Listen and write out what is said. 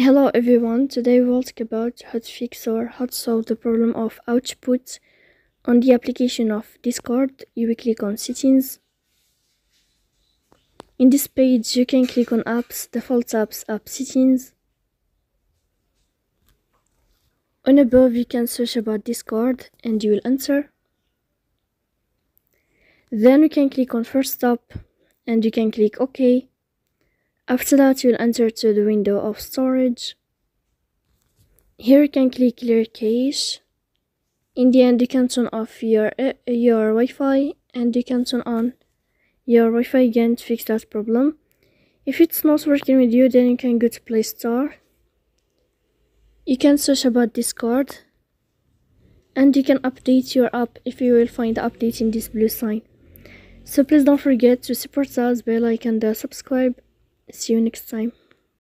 Hello everyone, today we will talk about how to fix or how to solve the problem of output on the application of Discord. You will click on settings. In this page you can click on apps, default apps, app settings. On above you can search about Discord and you will enter. Then you can click on first stop and you can click OK. After that you will enter to the window of storage. Here you can click clear cache. In the end you can turn off your Wi-Fi and you can turn on your Wi-Fi again to fix that problem. If it's not working with you, then you can go to Play Store. You can search about Discord and you can update your app if you will find the update in this blue sign. So please don't forget to support us by like and subscribe. See you next time.